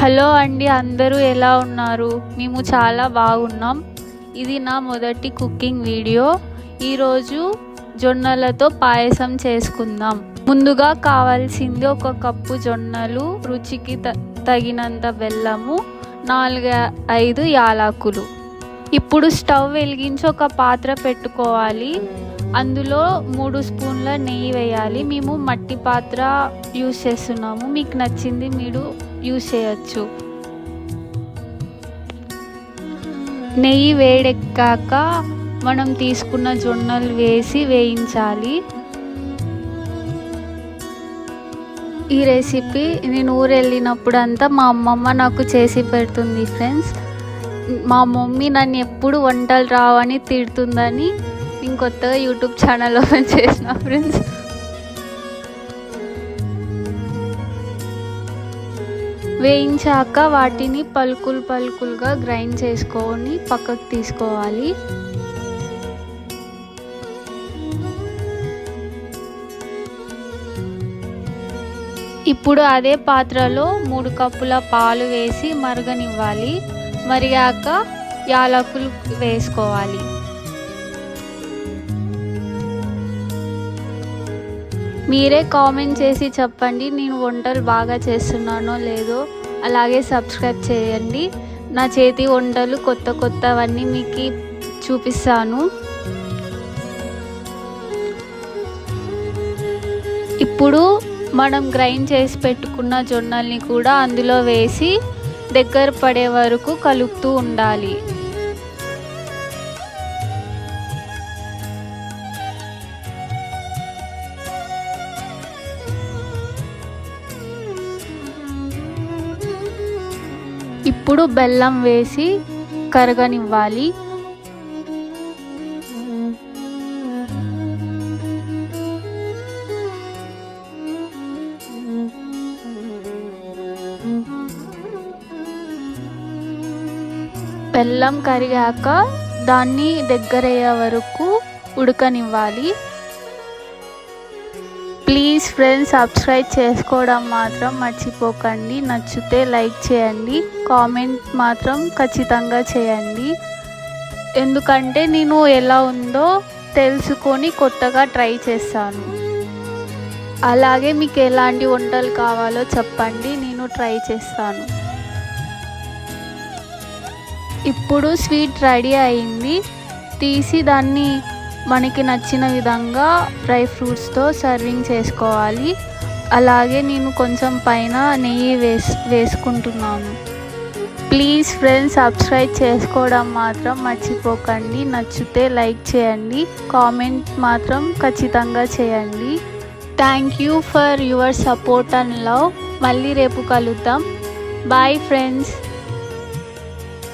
Hello అండి, అందరూ ఎలా ఉన్నారు? మేము చాలా బాగున్నాం. ఇది నా మొదటి కుకింగ్ వీడియో. ఈరోజు జొన్నలతో పాయసం చేసుకుందాం. ముందుగా కావాల్సింది 1 కప్పు జొన్నలు, రుచికి తగినంత బెల్లము, 4-5 యాలకులు. ఇప్పుడు స్టవ్ వెలిగించి ఒక పాత్ర పెట్టుకోవాలి. అందులో 3 స్పూన్ల నెయ్యి వేయాలి. మేము మట్టి పాత్ర యూస్ చేస్తున్నాము, మీకు నచ్చింది మీరు యూస్ చేయొచ్చు. నెయ్యి వేడెక్కాక మనం తీసుకున్న జొన్నలు వేసి వేయించాలి. ఈ రెసిపీ నేను ఊరు వెళ్ళినప్పుడంతా మా అమ్మమ్మ నాకు చేసి పెడుతుంది ఫ్రెండ్స్. మా మమ్మీ నన్ను ఎప్పుడు వంటలు రావని తిడుతుందని నేను కొత్తగా యూట్యూబ్ ఛానల్ ఓపెన్ చేసిన ఫ్రెండ్స్. వేయించాక వాటిని పలుకులుగా గ్రైండ్ చేసుకొని పక్కకు తీసుకోవాలి. ఇప్పుడు అదే పాత్రలో 3 కప్పుల పాలు వేసి మరగనివ్వాలి. మరిగాక యాలకులు వేసుకోవాలి. మీరే కామెంట్ చేసి చెప్పండి నేను వంటలు బాగా చేస్తున్నానో లేదో. అలాగే సబ్స్క్రైబ్ చేయండి. నా చేతి వంటలు కొత్తవన్నీ మీకు చూపిస్తాను. ఇప్పుడు మనం గ్రైండ్ చేసి పెట్టుకున్న జొన్నల్ని కూడా అందులో వేసి దగ్గర పడే వరకు కలుపుతూ ఉండాలి. ఇప్పుడు బెల్లం వేసి కరగనివ్వాలి. బెల్లం కరిగాక దాన్ని దగ్గరయ్యే వరకు ఉడకనివ్వాలి. ప్లీజ్ ఫ్రెండ్స్, సబ్స్క్రైబ్ చేసుకోవడం మాత్రం మర్చిపోకండి. నచ్చితే లైక్ చేయండి, కామెంట్ మాత్రం ఖచ్చితంగా చేయండి. ఎందుకంటే నేను ఎలా ఉందో తెలుసుకొని కొత్తగా ట్రై చేస్తాను. అలాగే మీకు ఎలాంటి వంటలు కావాలో చెప్పండి, నేను ట్రై చేస్తాను. ఇప్పుడు స్వీట్ రెడీ అయింది. తీసి దాన్ని మనకి నచ్చిన విధంగా డ్రై ఫ్రూట్స్తో సర్వింగ్ చేసుకోవాలి. అలాగే నేను కొంచెం పైన నెయ్యి వేసుకుంటున్నాను. ప్లీజ్ ఫ్రెండ్స్, సబ్స్క్రైబ్ చేసుకోవడం మాత్రం మర్చిపోకండి. నచ్చితే లైక్ చేయండి, కామెంట్ మాత్రం ఖచ్చితంగా చేయండి. Thank you for your support and love. మళ్ళీ రేపు కలుద్దాం. Bye friends.